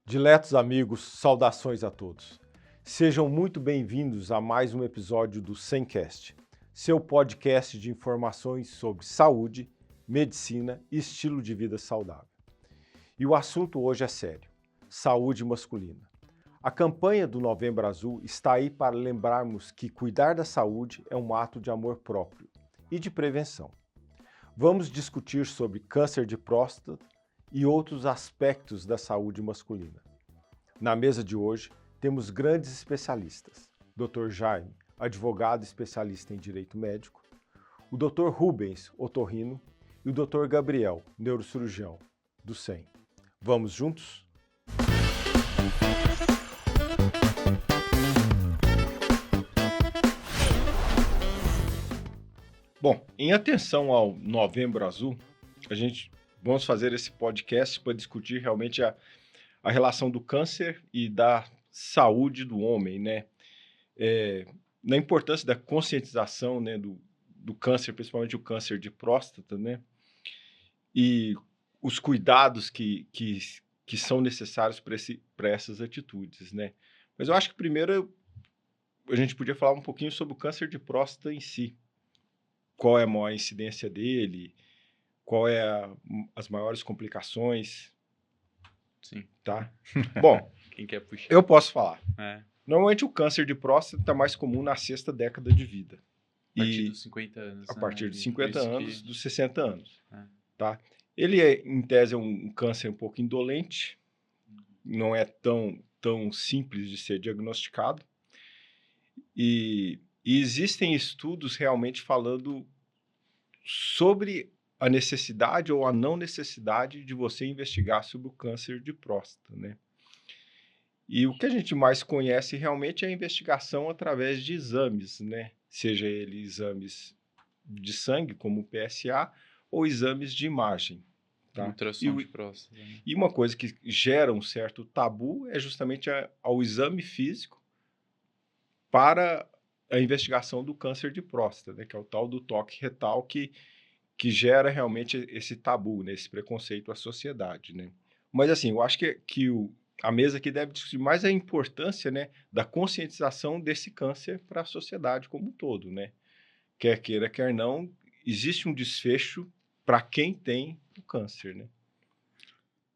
Diletos amigos, saudações a todos. Sejam muito bem-vindos a mais um episódio do Semcast, seu podcast de informações sobre saúde, medicina e estilo de vida saudável. E o assunto hoje é sério: saúde masculina. A campanha do Novembro Azul está aí para lembrarmos que cuidar da saúde é um ato de amor próprio e de prevenção. Vamos discutir sobre câncer de próstata e outros aspectos da saúde masculina. Na mesa de hoje, temos grandes especialistas. Dr. Jaime, advogado especialista em direito médico, o Dr. Rubens, otorrino, e o Dr. Gabriel, neurocirurgião, do SEM. Vamos juntos? Bom, em atenção ao Novembro Azul, vamos fazer esse podcast para discutir realmente a relação do câncer e da saúde do homem, né? Na importância da conscientização, né, do câncer, principalmente o câncer de próstata, né? E os cuidados que são necessários para essas atitudes, né? Mas eu acho que primeiro a gente podia falar um pouquinho sobre o câncer de próstata em si. Qual é a maior incidência dele? Qual é as maiores complicações? Sim. Tá? Bom, Quem quer puxar? eu posso falar. É. Normalmente o câncer de próstata está mais comum na sexta década de vida. A partir dos 50 anos. A né? partir dos E 50 por isso anos, que- dos 60 anos. É. Tá? Ele, em tese, é um câncer um pouco indolente, não é tão simples de ser diagnosticado. E existem estudos realmente falando sobre a necessidade ou a não necessidade de você investigar sobre o câncer de próstata, né? E o que a gente mais conhece realmente é a investigação através de exames, né? Seja ele exames de sangue, como o PSA, ou exames de imagem. Tá? Ultrassom de próstata. Né? E uma coisa que gera um certo tabu é justamente ao exame físico para a investigação do câncer de próstata, né? Que é o tal do toque retal que gera realmente esse tabu, né? Esse preconceito à sociedade, né? Mas assim, eu acho que a mesa aqui deve discutir mais a importância, né, da conscientização desse câncer para a sociedade como um todo, né? Quer queira, quer não, existe um desfecho para quem tem o câncer, né?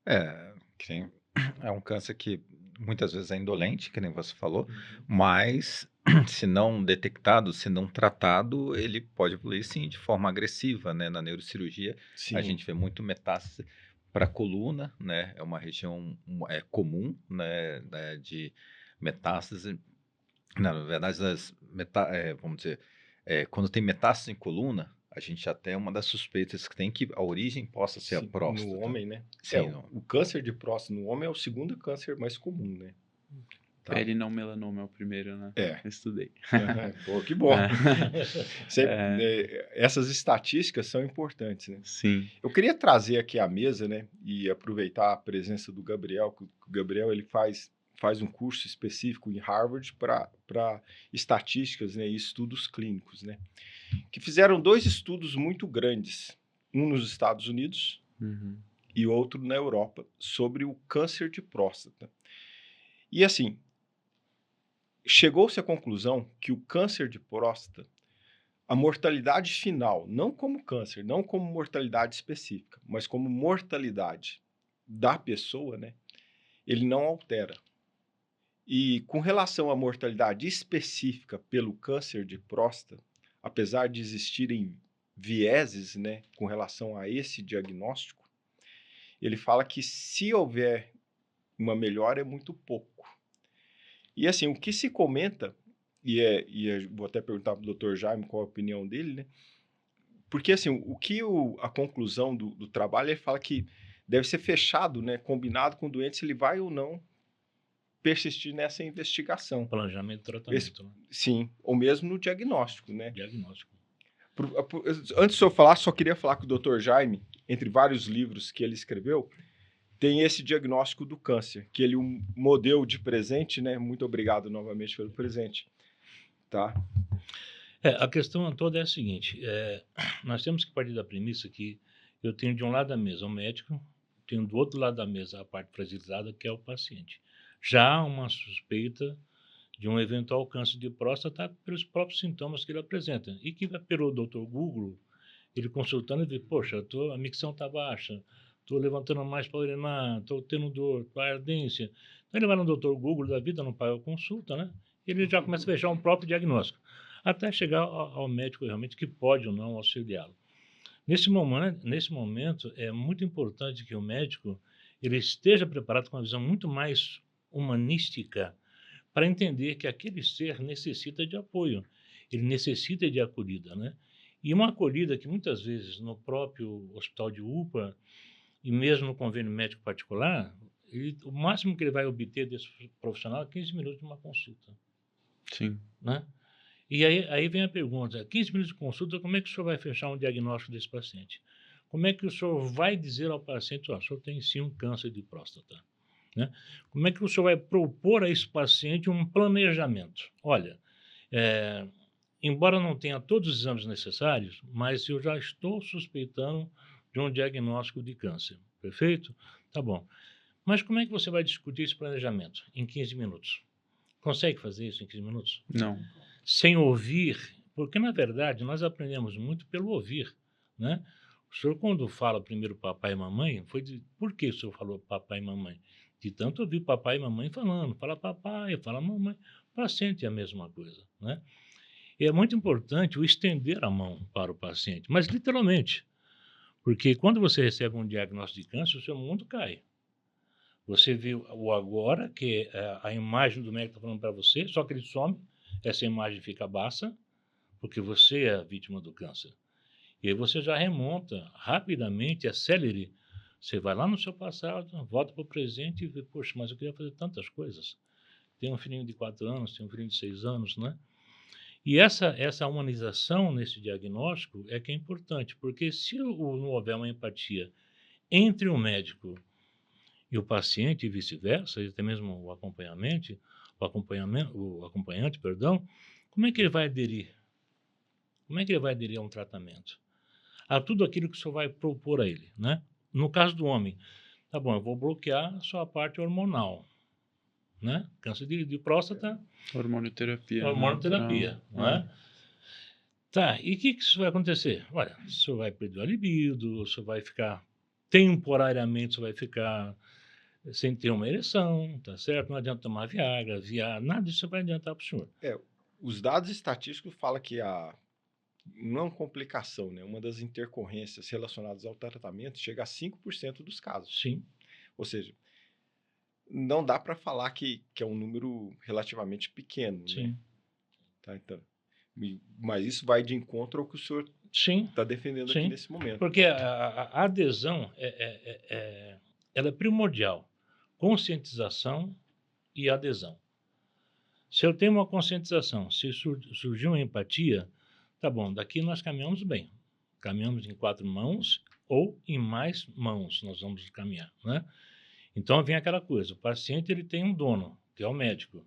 É um câncer que muitas vezes é indolente, que nem você falou, mas se não detectado, se não tratado, ele pode evoluir sim de forma agressiva, né? Na neurocirurgia, Sim. a gente vê muito metástase para a coluna, né? É uma região comum, né? De metástase. Na verdade, vamos dizer, quando tem metástase em coluna, a gente já tem uma das suspeitas que tem que a origem possa ser a Sim, próstata. no homem, né? Sim, O câncer de próstata no homem é o segundo câncer mais comum, né? Tá. Pele não melanoma é o primeiro, né? É. Eu estudei. Pô, que bom. É. Essas estatísticas são importantes, né? Sim. Eu queria trazer aqui à mesa, né, e aproveitar a presença do Gabriel, que o Gabriel ele faz um curso específico em Harvard para estatísticas, né, e estudos clínicos, né, que fizeram 2 estudos muito grandes, um nos Estados Unidos Uhum. e outro na Europa, sobre o câncer de próstata. E assim, chegou-se à conclusão que o câncer de próstata, a mortalidade final, não como câncer, não como mortalidade específica, mas como mortalidade da pessoa, né, ele não altera. E com relação à mortalidade específica pelo câncer de próstata, apesar de existirem vieses, né, com relação a esse diagnóstico, ele fala que se houver uma melhora é muito pouco. E assim, o que se comenta, vou até perguntar para o Dr. Jaime qual a opinião dele, né? Porque assim, a conclusão do trabalho, ele fala que deve ser fechado, né, combinado com o doente se ele vai ou não persistir nessa investigação. Planejamento e tratamento, né? Sim, ou mesmo no diagnóstico, né? Diagnóstico. Antes de eu falar, só queria falar que o Dr. Jaime, entre vários livros que ele escreveu, tem esse diagnóstico do câncer, que ele modelo de presente, né? Muito obrigado novamente pelo presente, tá? A questão toda é a seguinte, nós temos que partir da premissa que eu tenho de um lado da mesa um médico, tem do outro lado da mesa a parte fragilizada, que é o paciente. Já há uma suspeita de um eventual câncer de próstata pelos próprios sintomas que ele apresenta. E que pelo Dr. Google, ele consultando, ele diz, poxa, a micção está baixa, estou levantando mais para urinar, estou tendo dor, ardência. Então ele vai no Dr. Google da vida, não paga a consulta, né? Ele já começa a fechar um próprio diagnóstico, até chegar ao médico realmente que pode ou não auxiliá-lo. Nesse momento, é muito importante que o médico ele esteja preparado com uma visão muito mais humanística para entender que aquele ser necessita de apoio, ele necessita de acolhida, né? E uma acolhida que muitas vezes no próprio hospital de UPA e mesmo no convênio médico particular, o máximo que ele vai obter desse profissional é 15 minutos de uma consulta. Sim. Né? E aí vem a pergunta, 15 minutos de consulta, como é que o senhor vai fechar um diagnóstico desse paciente? Como é que o senhor vai dizer ao paciente, o senhor tem sim um câncer de próstata? Né? Como é que o senhor vai propor a esse paciente um planejamento? Olha, embora não tenha todos os exames necessários, mas eu já estou suspeitando de um diagnóstico de câncer, perfeito? Tá bom. Mas como é que você vai discutir esse planejamento? Em 15 minutos. Consegue fazer isso em 15 minutos? Não. Sem ouvir, porque, na verdade, nós aprendemos muito pelo ouvir, né? O senhor, quando fala primeiro papai e mamãe, por que o senhor falou papai e mamãe? De tanto ouvir papai e mamãe falando, fala papai, fala mamãe, o paciente é a mesma coisa, né? E é muito importante o estender a mão para o paciente, mas literalmente, porque quando você recebe um diagnóstico de câncer, o seu mundo cai. Você vê o agora, que é a imagem do médico está falando para você, só que ele some, essa imagem fica baixa, porque você é a vítima do câncer. E aí você já remonta rapidamente, é célere. Você vai lá no seu passado, volta para o presente e vê, poxa, mas eu queria fazer tantas coisas. Tem um filhinho de 4 anos, tem um filhinho de 6 anos, né? E essa humanização nesse diagnóstico é que é importante, porque se não houver uma empatia entre o médico e o paciente e vice-versa, e até mesmo o acompanhante, perdão, como é que ele vai aderir? Como é que ele vai aderir a um tratamento? A tudo aquilo que o senhor vai propor a ele, né? No caso do homem, tá bom, eu vou bloquear a sua parte hormonal, né? Câncer de próstata, Hormonioterapia. hormonoterapia, não é? Tá, e o que isso vai acontecer? Olha, o senhor vai perder a libido, o senhor vai ficar, temporariamente, o senhor vai ficar sem ter uma ereção, tá certo? Não adianta tomar Viagra, nada disso vai adiantar para o senhor. Os dados estatísticos falam que a não complicação, né? Uma das intercorrências relacionadas ao tratamento chega a 5% dos casos. Sim. Ou seja, não dá para falar que é um número relativamente pequeno, Sim. né? Tá, então, mas isso vai de encontro ao que o senhor está defendendo aqui nesse momento. Porque a adesão ela é primordial. Conscientização e adesão. Se eu tenho uma conscientização, se surgir uma empatia, tá bom, daqui nós caminhamos bem. Caminhamos em 4 mãos ou em mais mãos nós vamos caminhar, né? Então vem aquela coisa, o paciente ele tem um dono, que é o médico.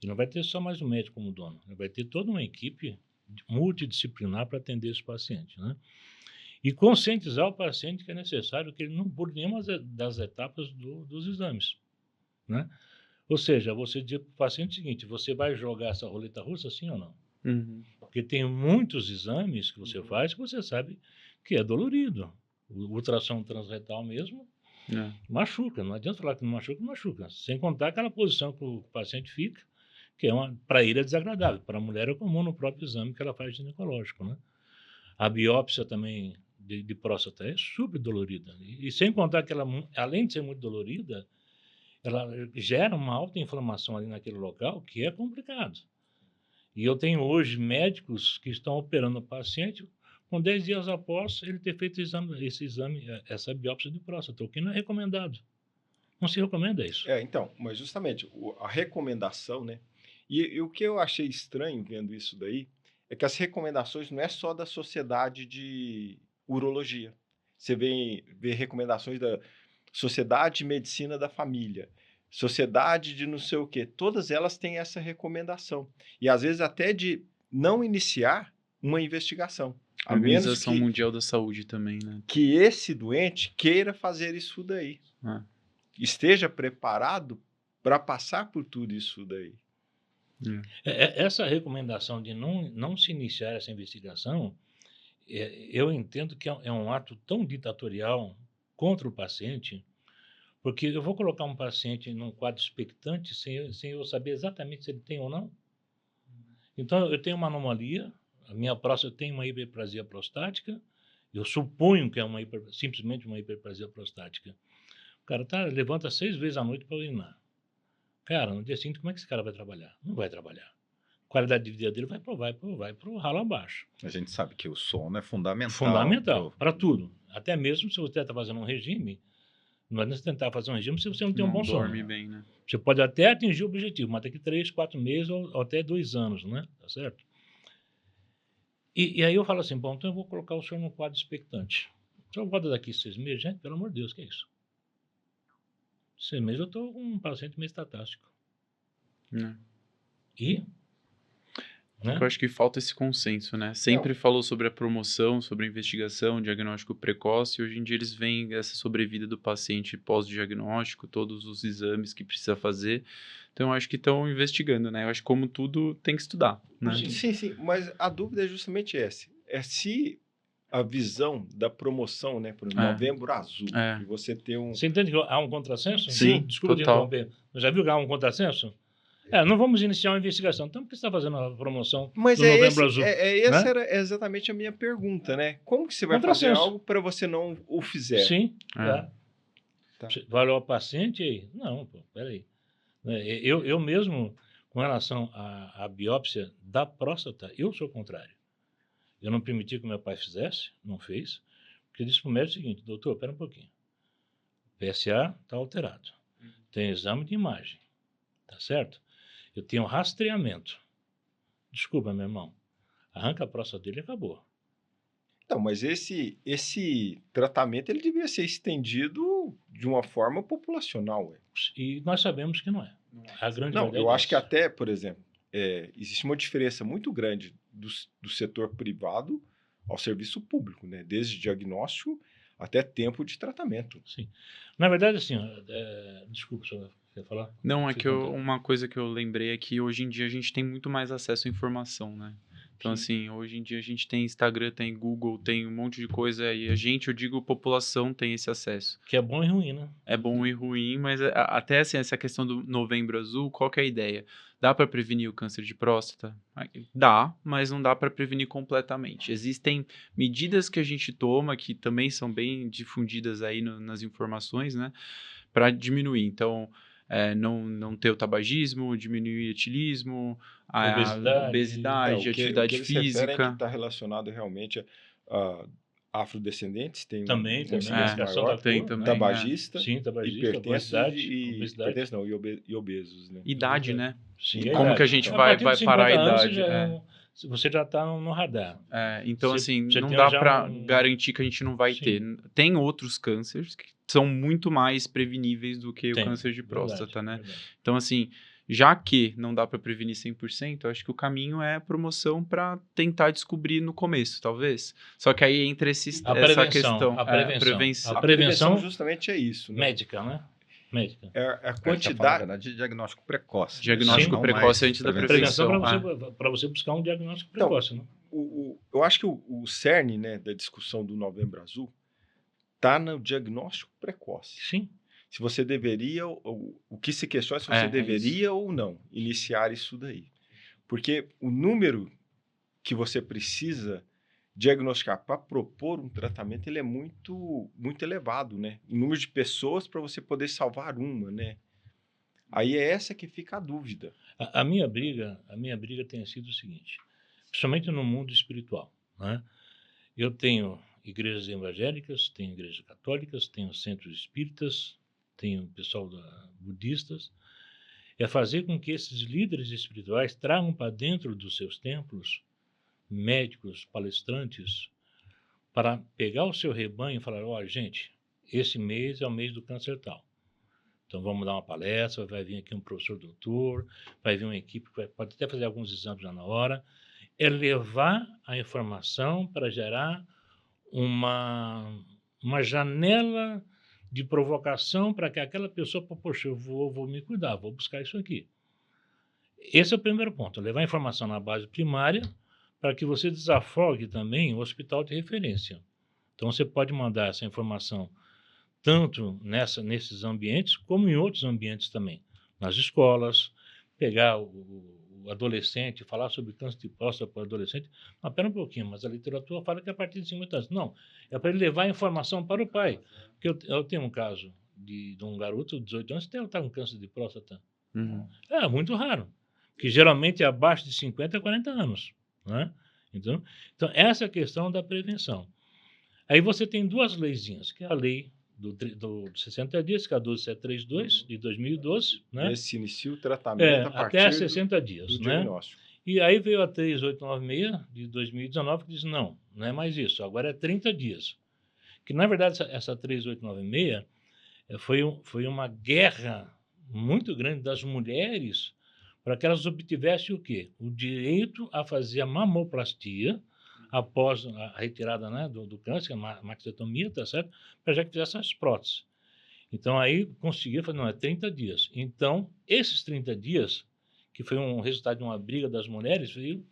E não vai ter só mais um médico como dono, ele vai ter toda uma equipe multidisciplinar para atender esse paciente, né? E conscientizar o paciente que é necessário que ele não pule nenhuma das etapas dos exames, né? Ou seja, você diz para o paciente o seguinte, você vai jogar essa roleta russa sim ou não? Uhum. Porque tem muitos exames que você faz que você sabe que é dolorido. O ultrassom transretal mesmo machuca, não adianta falar que não machuca, machuca. Sem contar aquela posição que o paciente fica, que para ele é desagradável, para a mulher é comum no próprio exame que ela faz ginecológico, né? A biópsia também de próstata é super dolorida. E sem contar que ela, além de ser muito dolorida, ela gera uma alta inflamação ali naquele local que é complicado. E eu tenho hoje médicos que estão operando o paciente com 10 dias após ele ter feito esse exame, essa biópsia de próstata, o que não é recomendado. Não se recomenda isso. Então, mas justamente a recomendação, né? E o que eu achei estranho vendo isso daí é que as recomendações não é só da Sociedade de Urologia. Você vê recomendações da Sociedade de Medicina da Família, Sociedade de não sei o quê. Todas elas têm essa recomendação. E às vezes até de não iniciar uma investigação. A menos Organização que, Mundial da Saúde também, né? que esse doente queira fazer isso daí. Ah, Esteja preparado para passar por tudo isso daí. Essa recomendação de não se iniciar essa investigação, eu entendo que é um ato tão ditatorial contra o paciente, porque eu vou colocar um paciente num quadro expectante sem eu saber exatamente se ele tem ou não. Então, eu tenho uma anomalia, a minha próstata tem uma hiperplasia prostática, eu suponho que é simplesmente uma hiperplasia prostática. O cara levanta 6 vezes à noite para urinar. Cara, no dia seguinte, como é que esse cara vai trabalhar? Não vai trabalhar. A qualidade de vida dele vai pro ralo abaixo. A gente sabe que o sono é fundamental. Fundamental, para tudo. Até mesmo se você está fazendo um regime, não adianta você tentar fazer um regime se você não tem um bom sono. dorme bem, né? Você pode até atingir o objetivo, mas daqui 3, 4 meses ou até 2 anos, né? Tá certo? E aí eu falo assim, bom, então eu vou colocar o senhor no quadro expectante. O senhor volta daqui 6 meses? Gente, pelo amor de Deus, que é isso? 6 meses eu estou com um paciente metatásico. E... né? Eu acho que falta esse consenso, né? Sempre falou sobre a promoção, sobre a investigação, diagnóstico precoce, e hoje em dia eles veem essa sobrevida do paciente pós-diagnóstico, todos os exames que precisa fazer. Então, eu acho que estão investigando, né? Eu acho que como tudo tem que estudar, né? Sim, mas a dúvida é justamente essa. É se a visão da promoção, né, por Novembro Azul, e você ter um... Você entende que há um contrassenso? Sim, Desculpa te total. interromper. Já viu que há um contrassenso? Não vamos iniciar uma investigação. Então, por que você está fazendo a promoção do Novembro Azul? Essa né? era exatamente a minha pergunta, né? Como que você vai fazer Contrassenso. algo para você não o fizer? Sim, Tá. Valeu ao paciente aí? Não, pô, peraí. Eu mesmo, com relação à biópsia da próstata, eu sou contrário. Eu não permiti que meu pai fizesse, não fez, porque eu disse para o médico o seguinte, doutor, espera um pouquinho. O PSA está alterado. Tem exame de imagem, tá certo? Eu tenho rastreamento. Desculpa, meu irmão. Arranca a próstata dele e acabou. Não, mas esse tratamento ele devia ser estendido de uma forma populacional. Ué. E nós sabemos que não é. A grande Não, verdade eu é acho que essa. até, por exemplo, existe uma diferença muito grande do setor privado ao serviço público, né? Desde diagnóstico até tempo de tratamento. Sim. Na verdade, assim, desculpa, senhor, quer falar? Não, é que uma coisa que eu lembrei é que hoje em dia a gente tem muito mais acesso à informação, né? Então, assim, hoje em dia a gente tem Instagram, tem Google, tem um monte de coisa, e a gente, eu digo, população tem esse acesso. Que é bom e ruim, né? É bom e ruim, mas até assim, essa questão do Novembro Azul, qual que é a ideia? Dá para prevenir o câncer de próstata? Dá, mas não dá para prevenir completamente. Existem medidas que a gente toma, que também são bem difundidas aí nas informações, né? Para diminuir. Então, não ter o tabagismo, diminuir o etilismo, a obesidade, atividade física. Que está relacionado realmente a afrodescendentes, tem também, uma incidência maior, tem também, tabagista, Sim, tabagista, hipertenso obesidade. hipertenso não, e obesos, né? Idade, né? Sim, E a como idade. que a gente Então, vai partir de parar a 50 anos, idade? você já está no radar. Então, Você- assim, você não tem dá já para um- garantir que a gente não vai Sim. ter. Tem outros cânceres que são muito mais preveníveis do que Tem, o câncer de verdade, próstata, né? verdade. Então, assim, já que não dá para prevenir 100%, eu acho que o caminho é a promoção para tentar descobrir no começo, talvez. Só que aí entra essa questão. A prevenção. A prevenção justamente é isso, né? Médica, né? Médica. É a Na quantidade. verdade, de diagnóstico precoce. Diagnóstico Não precoce mais antes da Prevenção prevenção. para você buscar um diagnóstico Então, precoce, né? Eu acho que o cerne, né, da discussão do Novembro Azul está no diagnóstico precoce. Sim. Se você deveria, o que se questiona é se você É deveria ou não iniciar isso daí. Porque o número que você precisa diagnosticar para propor um tratamento, ele é muito, muito elevado, né? O número de pessoas para você poder salvar uma, né? Aí é essa que fica a dúvida. A minha briga tem sido o seguinte, principalmente no mundo espiritual, né? Eu tenho igrejas evangélicas, tenho igrejas católicas, tenho centros espíritas, tenho pessoal budistas, é fazer com que esses líderes espirituais tragam para dentro dos seus templos médicos, palestrantes, para pegar o seu rebanho e falar, olha, gente, esse mês é o mês do câncer tal. Então vamos dar uma palestra, vai vir aqui um professor doutor, vai vir uma equipe que pode até fazer alguns exames já na hora, é levar a informação para gerar uma janela de provocação para que aquela pessoa, poxa, eu vou me cuidar, vou buscar isso aqui. Esse é o primeiro ponto, levar a informação na base primária para que você desafogue também o hospital de referência. Então, você pode mandar essa informação tanto nesses ambientes, como em outros ambientes também. Nas escolas, pegar o adolescente, falar sobre câncer de próstata para o adolescente. Não, espera um pouquinho, mas a literatura fala que é a partir de 50 anos. Não, é para ele levar a informação para o pai. Porque eu tenho um caso de um garoto de 18 anos que está com câncer de próstata. É muito raro, que geralmente é abaixo de 50 a 40 anos. Né? Então, essa é a questão da prevenção. Aí você tem duas leizinhas, que é a lei do 60 dias, que é a 12732, de 2012. Né? Esse inicia o tratamento a partir até 60 dias. do né? diagnóstico. E aí veio a 3896, de 2019, que diz, não é mais isso, agora é 30 dias. Que, na verdade, essa 3896 foi uma guerra muito grande das mulheres para que elas obtivessem o quê? O direito a fazer a mamoplastia após a retirada, né, do câncer, a mastectomia, tá certo? Para já que fizesse as próteses. Então, aí conseguiram fazer, não, é 30 dias. Então, esses 30 dias, que foi um resultado de uma briga das mulheres, veio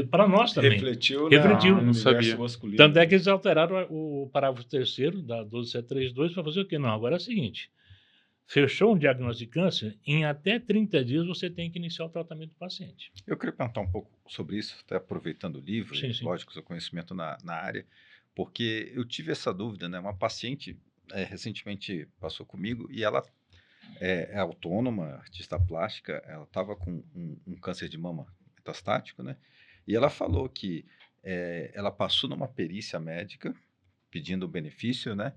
para nós também. Refletiu não no sabia. universo masculino. Tanto é que eles alteraram o parágrafo 3º da 12732 para fazer o quê? Não, agora é o seguinte, fechou um diagnóstico de câncer, em até 30 dias você tem que iniciar o tratamento do paciente. Eu queria perguntar um pouco sobre isso, até aproveitando o livro, Sim, e, sim. lógico, seu conhecimento na área, porque eu tive essa dúvida, né? Uma paciente recentemente passou comigo e ela é autônoma, artista plástica, ela estava com um câncer de mama metastático, né? E ela falou que ela passou numa perícia médica pedindo o benefício, né?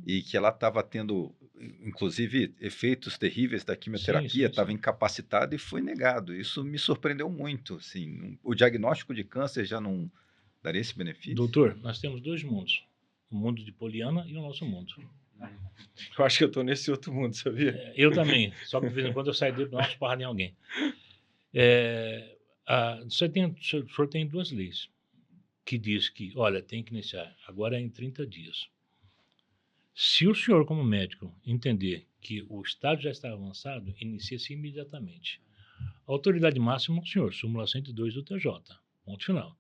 E que ela estava tendo, inclusive, efeitos terríveis da quimioterapia, estava incapacitada e foi negado. Isso me surpreendeu muito. Assim, o diagnóstico de câncer já não daria esse benefício? Doutor, nós temos dois mundos. O mundo de Poliana e o nosso mundo. Eu acho que eu estou nesse outro mundo, sabia? Eu também. Só que de vez em quando eu saio dele para dar umas porradas em alguém. O senhor tem duas leis que diz que, olha, tem que iniciar, agora é em 30 dias. Se o senhor, como médico, entender que o estágio já está avançado, inicia-se imediatamente. A autoridade máxima é o senhor, súmula 102 do TJ, ponto final.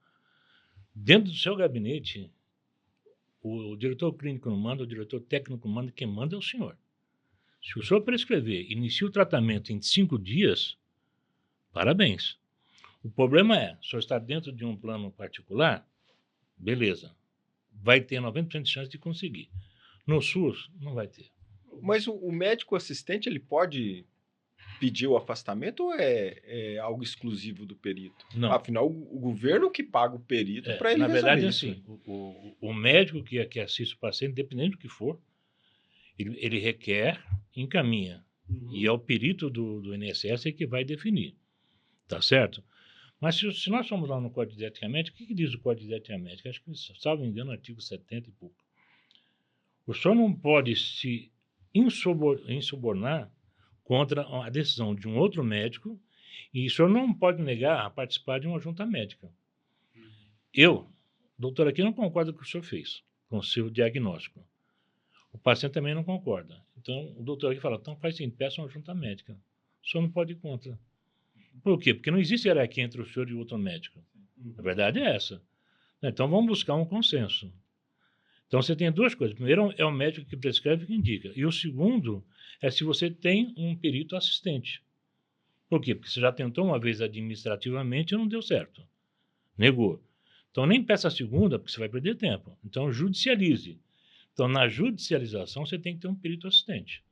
Dentro do seu gabinete, o diretor clínico não manda, o diretor técnico manda, quem manda é o senhor. Se o senhor prescrever, inicia o tratamento em 5 dias, parabéns. O problema é, o senhor está dentro de um plano particular, beleza, vai ter 90% de chance de conseguir. No SUS, não vai ter. Mas o médico assistente, ele pode pedir o afastamento ou é algo exclusivo do perito? Não. Afinal, o governo que paga o perito para ele na verdade, resolver assim, o médico que assiste o paciente, independente do que for, ele requer, encaminha. E é o perito do INSS que vai definir. Tá certo? Mas se nós formos lá no Código de Ética Médica, o que diz o Código de Ética Médica? Acho que, salvo engano, no artigo 70 e pouco. O senhor não pode se insubornar contra a decisão de um outro médico e o senhor não pode negar a participar de uma junta médica. Eu, doutor, aqui não concordo com o que o senhor fez, com o seu diagnóstico. O paciente também não concorda. Então, o doutor aqui fala, então faz assim, peça uma junta médica. O senhor não pode ir contra. Por quê? Porque não existe hierarquia entre o senhor e o outro médico. A verdade é essa. Então, vamos buscar um consenso. Então, você tem duas coisas. Primeiro, é o médico que prescreve e que indica. E o segundo é se você tem um perito assistente. Por quê? Porque você já tentou uma vez administrativamente e não deu certo. Negou. Então, nem peça a segunda, porque você vai perder tempo. Então, judicialize. Então, na judicialização, você tem que ter um perito assistente.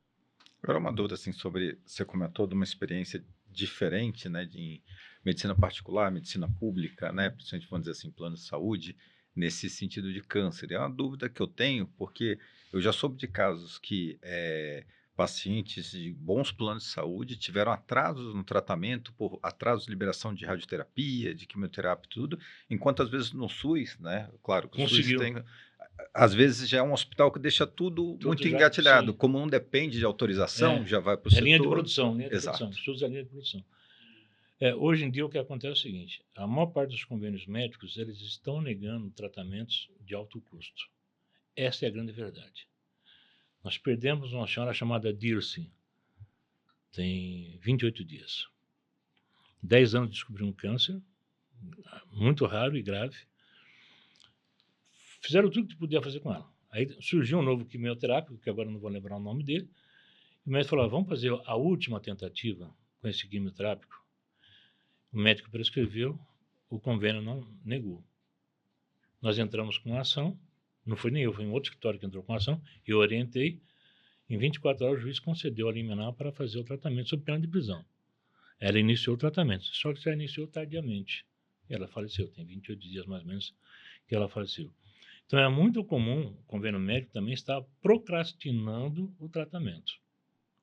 Agora, uma dúvida assim, sobre, você comentou de uma experiência diferente, né, de medicina particular, medicina pública, né, principalmente, vamos dizer assim, plano de saúde, nesse sentido de câncer. É uma dúvida que eu tenho, porque eu já soube de casos que pacientes de bons planos de saúde tiveram atrasos no tratamento, por atrasos de liberação de radioterapia, de quimioterapia e tudo, enquanto às vezes no SUS, né, claro que o SUS tem... Às vezes já é um hospital que deixa tudo muito já, engatilhado. sim. Como não depende de autorização, já vai para o setor. É linha de produção. Exato. SUS é linha de produção. Hoje em dia o que acontece é o seguinte, a maior parte dos convênios médicos, eles estão negando tratamentos de alto custo. Essa é a grande verdade. Nós perdemos uma senhora chamada Dirce, tem 28 dias. 10 anos descobriu um câncer, muito raro e grave. Fizeram tudo que podia fazer com ela. Aí surgiu um novo quimioterápico, que agora não vou lembrar o nome dele, e o médico falou, vamos fazer a última tentativa com esse quimioterápico. O médico prescreveu, o convênio não negou. Nós entramos com a ação, não foi nem eu, foi um outro escritório que entrou com a ação, eu orientei, em 24 horas o juiz concedeu a liminar para fazer o tratamento sob pena de prisão. Ela iniciou o tratamento, só que já iniciou tardiamente. E ela faleceu, tem 28 dias mais ou menos que ela faleceu. Então é muito comum o convênio médico também estar procrastinando o tratamento.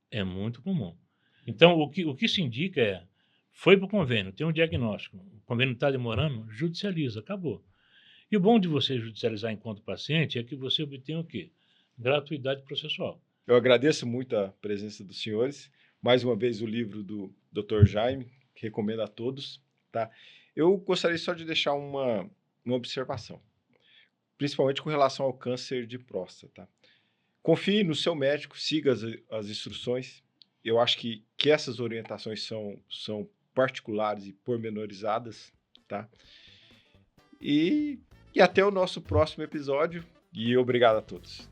É muito comum. Então o que se indica é, foi para o convênio, tem um diagnóstico, o convênio está demorando, judicializa, acabou. E o bom de você judicializar enquanto paciente é que você obtém o quê? Gratuidade processual. Eu agradeço muito a presença dos senhores. Mais uma vez o livro do Dr. Jaime, que recomendo a todos. Tá? Eu gostaria só de deixar uma observação, principalmente com relação ao câncer de próstata. Confie no seu médico, siga as instruções. Eu acho que essas orientações são particulares e pormenorizadas. Tá? E até o nosso próximo episódio. E obrigado a todos.